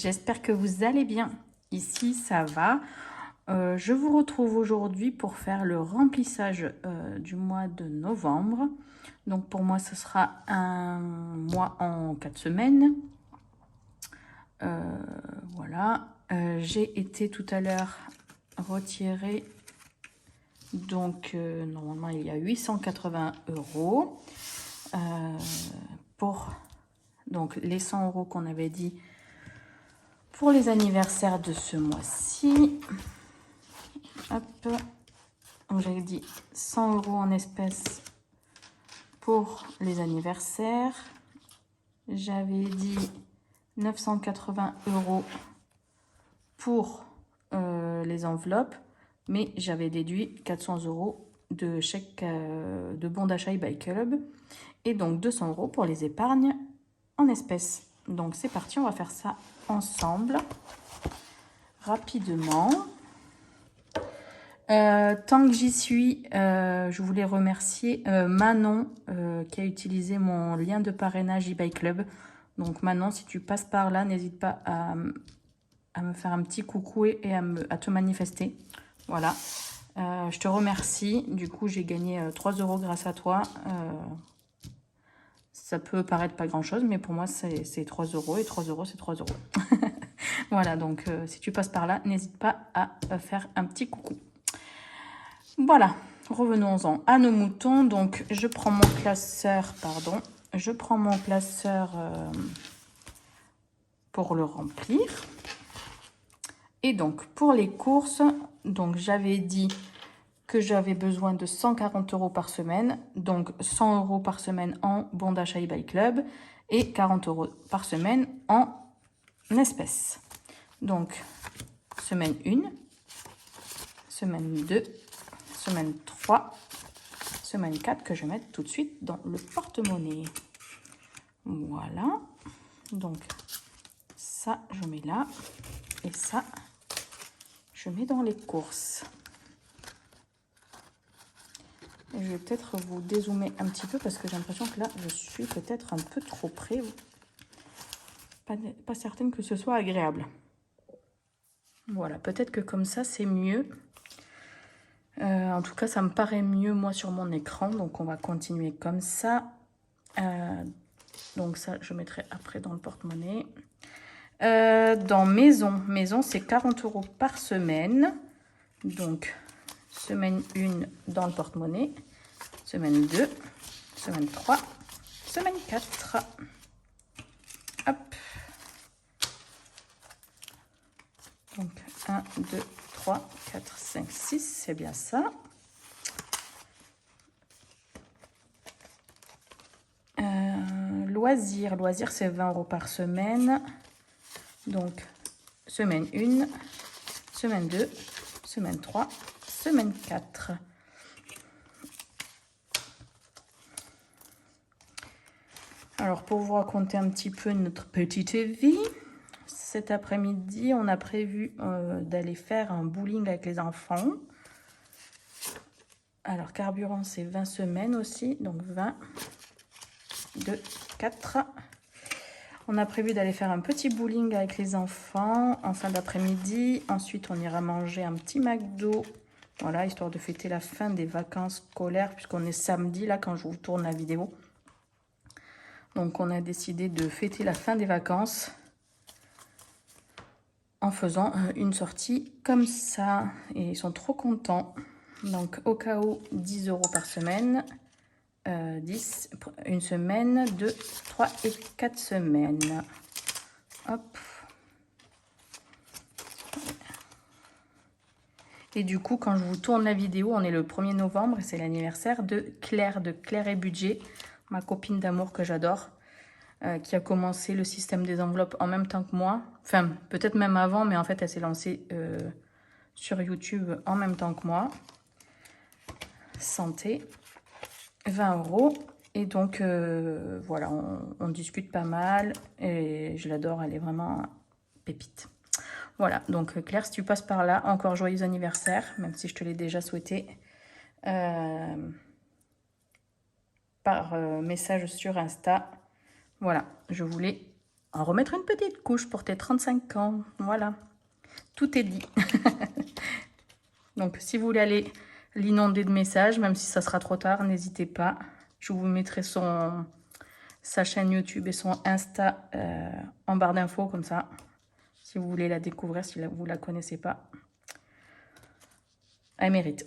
j'espère que vous allez bien. Ici, ça va. Je vous retrouve aujourd'hui pour faire le remplissage du mois de novembre. Donc pour moi, ce sera un mois en 4 semaines. Voilà. J'ai été tout à l'heure retirer. Donc normalement, il y a 880 €. Pour donc les 100 € qu'on avait dit pour les anniversaires de ce mois-ci. Hop, donc j'avais dit 100 € en espèces pour les anniversaires. J'avais dit 980 € pour les enveloppes, mais j'avais déduit 400 € de chèque de bon d'achat eBay Club et donc 200 € pour les épargnes en espèces. Donc c'est parti, on va faire ça ensemble rapidement. Tant que j'y suis, je voulais remercier Manon qui a utilisé mon lien de parrainage eBay Club. Donc Manon, si tu passes par là, n'hésite pas à me faire un petit coucou et à te manifester. Voilà, je te remercie. Du coup, j'ai gagné 3 € grâce à toi. Ça peut paraître pas grand chose, mais pour moi, c'est 3 € et 3 €, c'est 3 €. Voilà, donc si tu passes par là, n'hésite pas à faire un petit coucou. Voilà, revenons-en à nos moutons. Donc, je prends mon classeur, pour le remplir. Et donc, pour les courses, donc j'avais dit que j'avais besoin de 140 € par semaine. Donc, 100 € par semaine en bon d'achat eBay Club et 40 € par semaine en espèces. Donc, semaine 1, semaine 2, semaine 3, semaine 4 que je vais mettre tout de suite dans le porte-monnaie. Voilà. Donc, ça, je mets là. Et ça, je mets dans les courses. Et je vais peut-être vous dézoomer un petit peu parce que j'ai l'impression que là, je suis peut-être un peu trop près. Pas certaine que ce soit agréable. Voilà, peut-être que comme ça, c'est mieux. En tout cas, ça me paraît mieux, moi, sur mon écran. Donc, on va continuer comme ça. Donc, ça, je mettrai après dans le porte-monnaie. Dans maison, c'est 40 € par semaine. Donc, semaine 1 dans le porte-monnaie. Semaine 2, semaine 3, semaine 4. Hop. Donc, 1, 2, 3, 4, 5, 6, c'est bien ça. Loisirs, c'est 20 € par semaine. Donc, semaine 1, semaine 2, semaine 3, semaine 4. Alors, pour vous raconter un petit peu notre petite vie, cet après-midi, on a prévu d'aller faire un bowling avec les enfants. Alors, carburant, c'est 20 semaines aussi. Donc, 20, 2, 4. On a prévu d'aller faire un petit bowling avec les enfants en fin d'après-midi. Ensuite, on ira manger un petit McDo. Voilà, histoire de fêter la fin des vacances scolaires, puisqu'on est samedi, là, quand je vous tourne la vidéo. Donc, on a décidé de fêter la fin des vacances en faisant une sortie comme ça. Et ils sont trop contents. Donc, au cas où, 10 € par semaine. 10, une semaine, 2, 3 et 4 semaines. Hop. Et du coup, quand je vous tourne la vidéo, on est le 1er novembre et c'est l'anniversaire de Claire et Budget, ma copine d'amour que j'adore, qui a commencé le système des enveloppes en même temps que moi. Enfin, peut-être même avant, mais en fait, elle s'est lancée sur YouTube en même temps que moi. Santé, 20 €. Et donc, voilà, on discute pas mal et je l'adore, elle est vraiment pépite. Voilà, donc Claire, si tu passes par là, encore joyeux anniversaire, même si je te l'ai déjà souhaité par message sur Insta. Voilà, je voulais en remettre une petite couche pour tes 35 ans. Voilà, tout est dit. Donc, si vous voulez aller l'inonder de messages, même si ça sera trop tard, n'hésitez pas. Je vous mettrai sa chaîne YouTube et son Insta en barre d'infos, comme ça, si vous voulez la découvrir, si vous ne la connaissez pas. Elle mérite.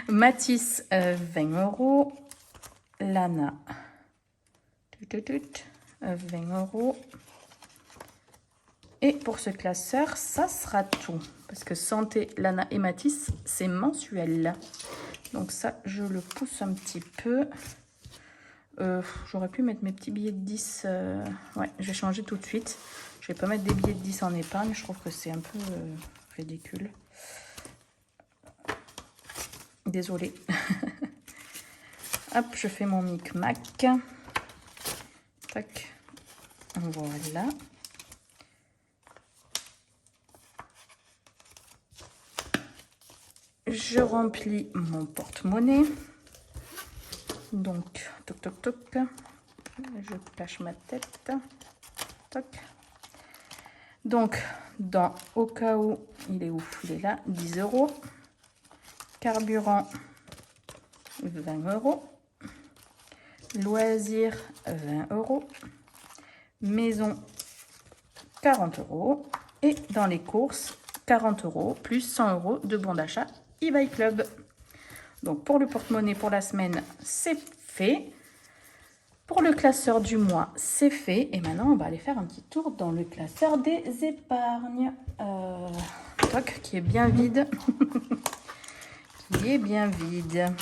Matisse, 20 €. Lana, 20 €. Et pour ce classeur, ça sera tout. Parce que Santé, Lana et Matisse, c'est mensuel. Donc ça, je le pousse un petit peu. J'aurais pu mettre mes petits billets de 10. Ouais, je vais changer tout de suite. Je vais pas mettre des billets de 10 en épargne. Je trouve que c'est un peu ridicule. Désolée. Hop, je fais mon micmac. Tac. Voilà. Je remplis mon porte-monnaie. Donc, toc, toc, toc. Je cache ma tête. Toc. Donc, au cas où, il est où? Il est là, 10 €. Carburant, 20 €. Loisirs, 20 €. Maison, 40 €. Et dans les courses, 40 € plus 100 € de bon d'achat eBay Club. Donc pour le porte-monnaie pour la semaine, c'est fait. Pour le classeur du mois, c'est fait. Et maintenant, on va aller faire un petit tour dans le classeur des épargnes. Toc, qui est bien vide. Qui est bien vide.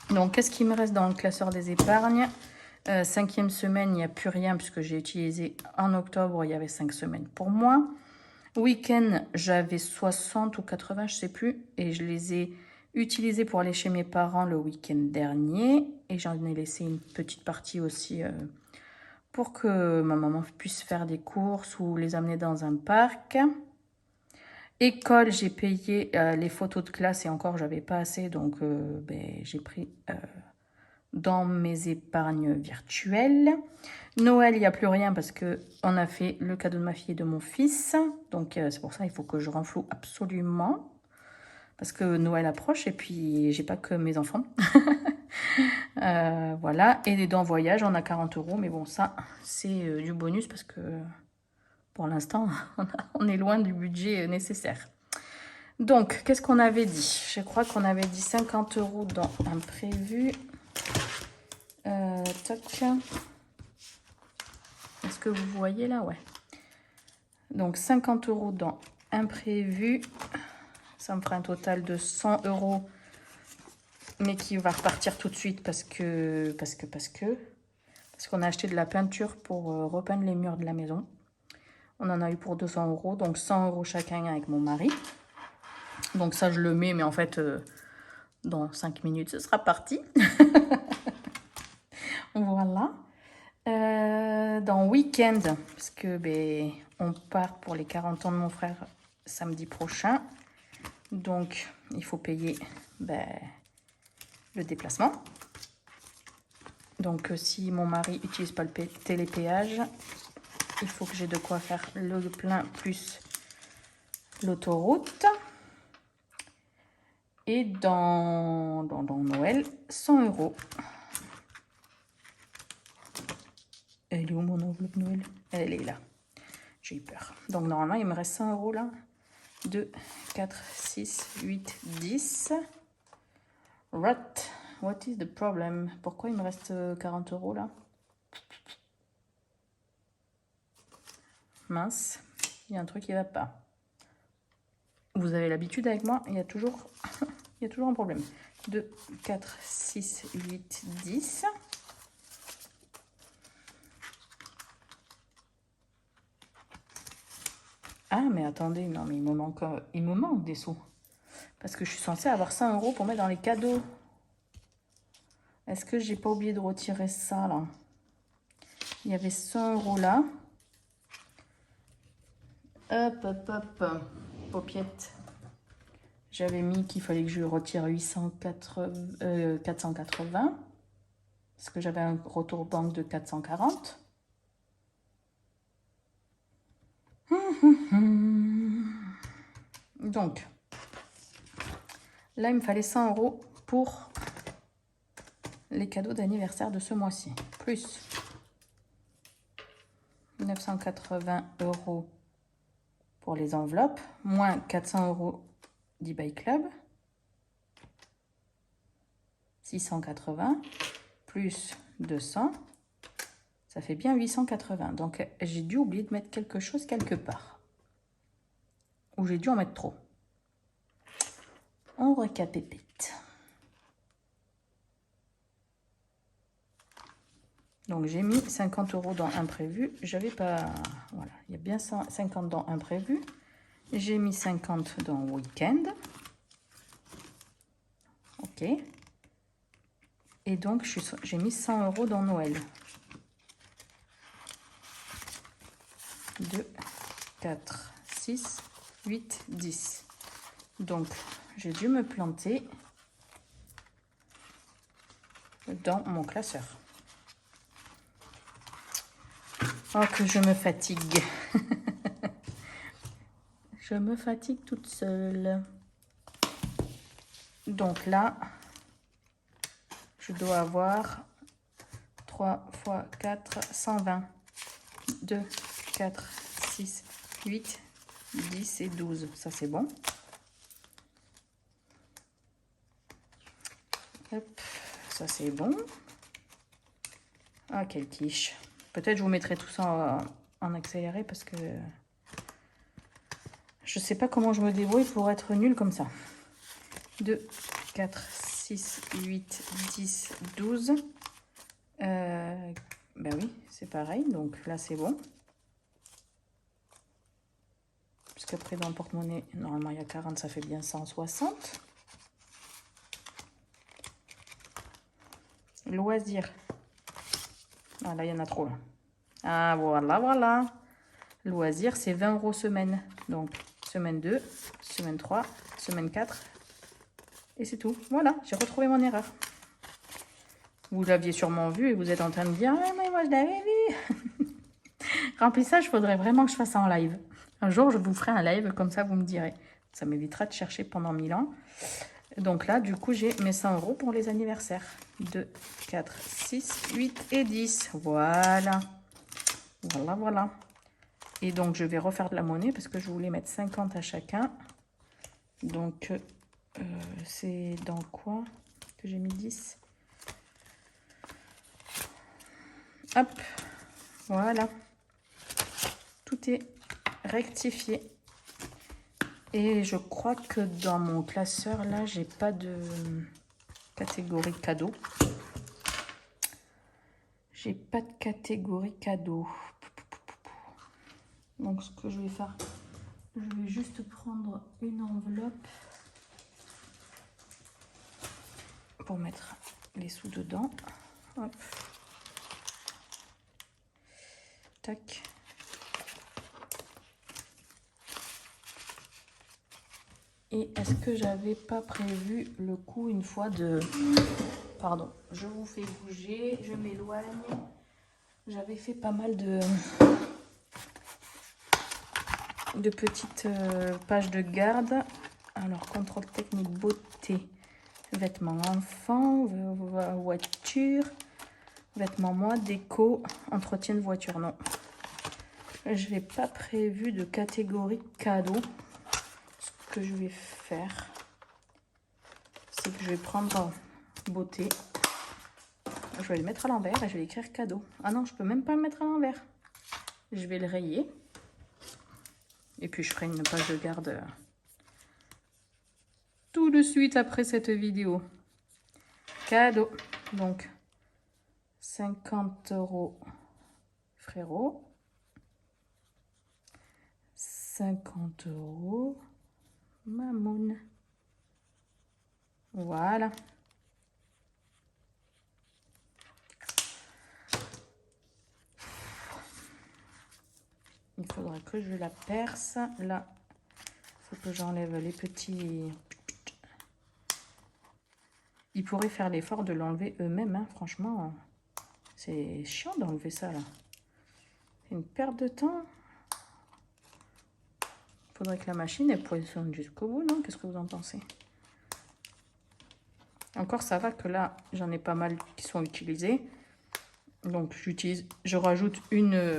Donc, qu'est-ce qui me reste dans le classeur des épargnes? 5e semaine, il n'y a plus rien puisque j'ai utilisé en octobre, il y avait 5 semaines pour moi. Week-end, j'avais 60 ou 80, je ne sais plus. Et je les ai utilisés pour aller chez mes parents le week-end dernier. Et j'en ai laissé une petite partie aussi pour que ma maman puisse faire des courses ou les amener dans un parc. École, j'ai payé les photos de classe et encore, j'avais pas assez. Donc, j'ai pris dans mes épargnes virtuelles. Noël, il n'y a plus rien parce qu'on a fait le cadeau de ma fille et de mon fils. Donc, c'est pour ça qu'il faut que je renfloue absolument. Parce que Noël approche et puis j'ai pas que mes enfants. Voilà. Et les dents voyage, on a 40 €. Mais bon, ça, c'est du bonus parce que pour l'instant, on est loin du budget nécessaire. Donc, qu'est-ce qu'on avait dit? Je crois qu'on avait dit 50 € dans imprévu. Toc. Est-ce que vous voyez là? Ouais. Donc 50 € dans imprévu. Ça me fera un total de 100 €. Mais qui va repartir tout de suite parce qu'on a acheté de la peinture pour repeindre les murs de la maison. On en a eu pour 200 €. Donc 100 € chacun avec mon mari. Donc ça, je le mets. Mais en fait, dans 5 minutes, ce sera parti. Voilà. Dans week-end, parce que on part pour les 40 ans de mon frère samedi prochain. Donc, il faut payer le déplacement. Donc, si mon mari n'utilise pas le télépéage, il faut que j'ai de quoi faire le plein plus l'autoroute. Et dans Noël, 100 €. Elle est où mon enveloppe Noël? Elle est là. J'ai eu peur. Donc normalement, il me reste 100 € là. 2, 4, 6, 8, 10. What is the problem? Pourquoi il me reste 40 € là? Mince, il y a un truc qui ne va pas. Vous avez l'habitude avec moi, il y a toujours un problème. 2, 4, 6, 8, 10. Ah, mais attendez, non, mais il me manque des sous. Parce que je suis censée avoir 100 € pour mettre dans les cadeaux. Est-ce que j'ai pas oublié de retirer ça, là? Il y avait 100 € là. Hop. Paupiette. J'avais mis qu'il fallait que je retire 480. Parce que j'avais un retour banque de 440. Donc, là, il me fallait 100 € pour les cadeaux d'anniversaire de ce mois-ci. Plus 980 € pour les enveloppes, moins 400 € d'eBay Club, 680, plus 200, ça fait bien 880. Donc, j'ai dû oublier de mettre quelque chose quelque part. Ou j'ai dû en mettre trop. On récapépite. Donc, j'ai mis 50 € dans imprévu. J'avais pas... Voilà, il y a bien 50 dans imprévu. J'ai mis 50 dans week-end. Ok. Et donc, j'ai mis 100 € dans Noël. 2, 4, 6, 8, 10. Donc, j'ai dû me planter dans mon classeur. Oh, que je me fatigue. Je me fatigue toute seule. Donc là, je dois avoir 3 fois 4, 120. 2, 4, 6, 8, 10 et 12. Ça, c'est bon. Hop, ça, c'est bon. Ah, quelle quiche. Peut-être je vous mettrai tout ça en accéléré parce que je sais pas comment je me débrouille pour être nulle comme ça. 2, 4, 6, 8, 10, 12. Ben oui, c'est pareil. Donc là, c'est bon. Puisqu'après, dans le porte-monnaie, normalement, il y a 40, ça fait bien 160. Loisirs. Ah, là, il y en a trop, là. Ah, voilà, voilà. Loisirs, c'est 20 € semaine. Donc, semaine 2, semaine 3, semaine 4. Et c'est tout. Voilà, j'ai retrouvé mon erreur. Vous l'aviez sûrement vu et vous êtes en train de dire ah, « mais moi, je l'avais vu !» Remplissage, il faudrait vraiment que je fasse ça en live. Un jour, je vous ferai un live, comme ça, vous me direz. Ça m'évitera de chercher pendant 1000 ans. Donc là, du coup, j'ai mes 100 € pour les anniversaires. 2, 4, 6, 8 et 10. Voilà. Voilà, voilà. Et donc, je vais refaire de la monnaie parce que je voulais mettre 50 à chacun. Donc, c'est dans quoi que j'ai mis 10? Hop. Voilà. Tout est rectifié. Et je crois que dans mon classeur, là, j'ai pas de catégorie cadeau. J'ai pas de catégorie cadeau. Donc, ce que je vais faire, je vais juste prendre une enveloppe pour mettre les sous dedans. Hop. Tac. Et est-ce que j'avais pas prévu le coup une fois de... Pardon, je vous fais bouger, je m'éloigne. J'avais fait pas mal de petites pages de garde. Alors, contrôle technique, beauté, vêtements enfants, voiture, vêtements moi, déco, entretien de voiture, non. Je n'ai pas prévu de catégorie cadeau. Ce que je vais faire, c'est que je vais prendre beauté. Je vais le mettre à l'envers et je vais écrire cadeau. Ah non, je peux même pas le mettre à l'envers. Je vais le rayer. Et puis je ferai une page de garde tout de suite après cette vidéo. Cadeau. Donc, 50 € frérot. 50 € mamoun. Voilà. Il faudra que je la perce. Là, il faut que j'enlève les petits... Ils pourraient faire l'effort de l'enlever eux-mêmes. Hein. Franchement, c'est chiant d'enlever ça, là. C'est une perte de temps. faudrait que la machine elle poinçonne jusqu'au bout, non? Qu'est-ce que vous en pensez? Encore, ça va que là, j'en ai pas mal qui sont utilisés. Donc, je rajoute une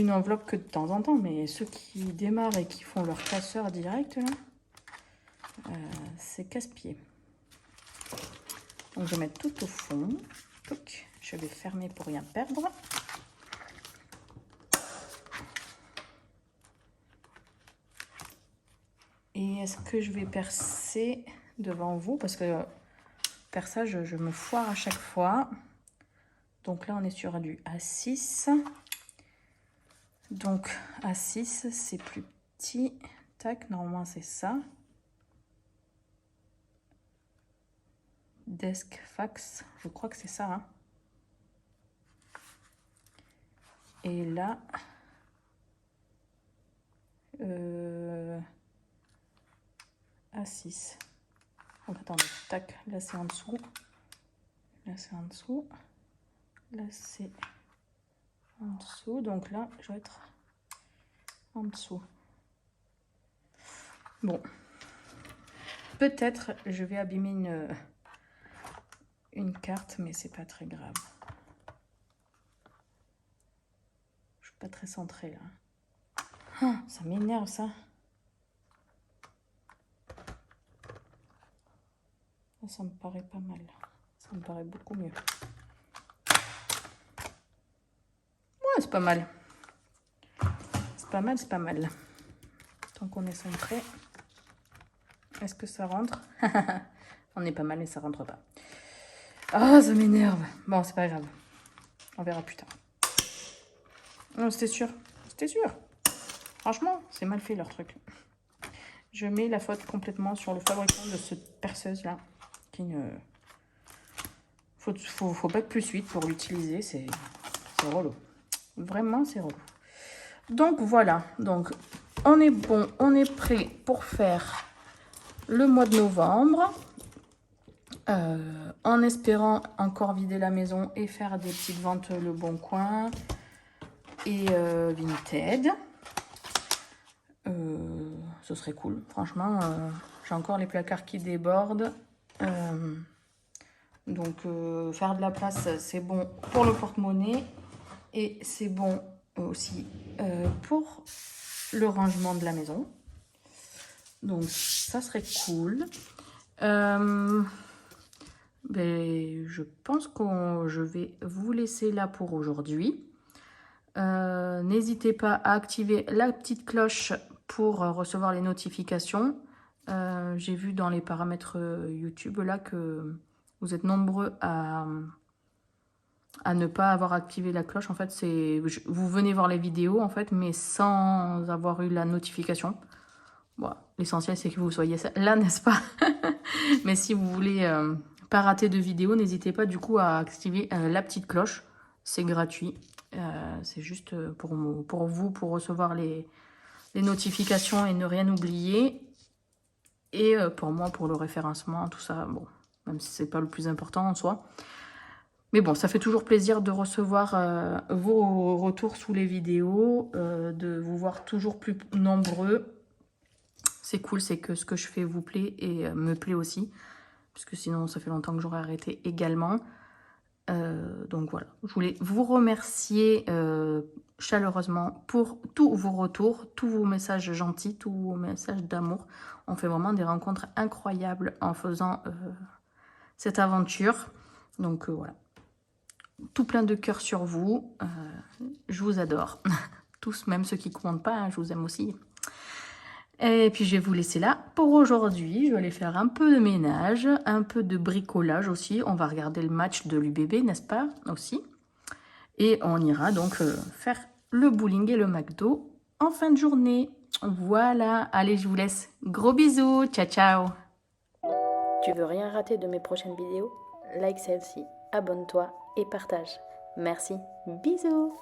enveloppe que de temps en temps. Mais ceux qui démarrent et qui font leur casseur direct, là, c'est casse-pied. Donc, je vais mettre tout au fond. Touc. Je vais fermer pour rien perdre. Et est-ce que je vais percer devant vous? Parce que perçage, je me foire à chaque fois. Donc là, on est sur du A6. Donc A6, c'est plus petit. Tac, normalement, c'est ça. Desk fax, je crois que c'est ça. Hein. Et là, A6. Donc attendez, tac, là c'est en dessous. Là c'est en dessous. Là c'est en dessous. Donc là, je vais être en dessous. Bon. Peut-être je vais abîmer une carte, mais c'est pas très grave. Je suis pas très centrée là. Oh, ça m'énerve ça. Ça me paraît pas mal. Ça me paraît beaucoup mieux. Ouais, c'est pas mal. C'est pas mal, c'est pas mal. Tant qu'on est centré. Est-ce que ça rentre? On est pas mal et ça rentre pas. Ah, ça m'énerve. Bon, c'est pas grave. On verra plus tard. Non, c'était sûr. C'était sûr. Franchement, c'est mal fait leur truc. Je mets la faute complètement sur le fabricant de cette perceuse là. Qui ne... Faut pas que plus 8 pour l'utiliser. C'est relou. Vraiment, c'est relou. Donc voilà. Donc on est bon. On est prêt pour faire le mois de novembre. En espérant encore vider la maison et faire des petites ventes Le Bon Coin et Vinted. Ce serait cool, franchement. J'ai encore les placards qui débordent. Donc faire de la place, c'est bon pour le porte-monnaie et c'est bon aussi pour le rangement de la maison. Donc ça serait cool. Ben, je pense que je vais vous laisser là pour aujourd'hui. N'hésitez pas à activer la petite cloche pour recevoir les notifications. J'ai vu dans les paramètres YouTube là que vous êtes nombreux à ne pas avoir activé la cloche. En fait, vous venez voir les vidéos en fait, mais sans avoir eu la notification. Bon, l'essentiel c'est que vous soyez là, n'est-ce pas? Mais si vous voulez pas rater de vidéos, n'hésitez pas du coup à activer la petite cloche. C'est gratuit. C'est juste pour vous, pour recevoir les notifications et ne rien oublier. Et pour moi, pour le référencement, tout ça, bon, même si c'est pas le plus important en soi. Mais bon, ça fait toujours plaisir de recevoir vos retours sous les vidéos, de vous voir toujours plus nombreux. C'est cool, c'est que ce que je fais vous plaît et me plaît aussi. Puisque sinon, ça fait longtemps que j'aurais arrêté également. Donc voilà, je voulais vous remercier chaleureusement pour tous vos retours, tous vos messages gentils, tous vos messages d'amour. On fait vraiment des rencontres incroyables en faisant cette aventure. Donc voilà, tout plein de cœur sur vous. Je vous adore. Tous, même ceux qui ne comptent pas, hein, je vous aime aussi. Et puis je vais vous laisser là pour aujourd'hui. Je vais aller faire un peu de ménage, un peu de bricolage aussi. On va regarder le match de l'UBB, n'est-ce pas, aussi. Et on ira donc faire le bowling et le McDo en fin de journée. Voilà, allez, je vous laisse. Gros bisous, ciao ciao. Tu veux rien rater de mes prochaines vidéos? Like celle-ci, abonne-toi et partage. Merci, bisous.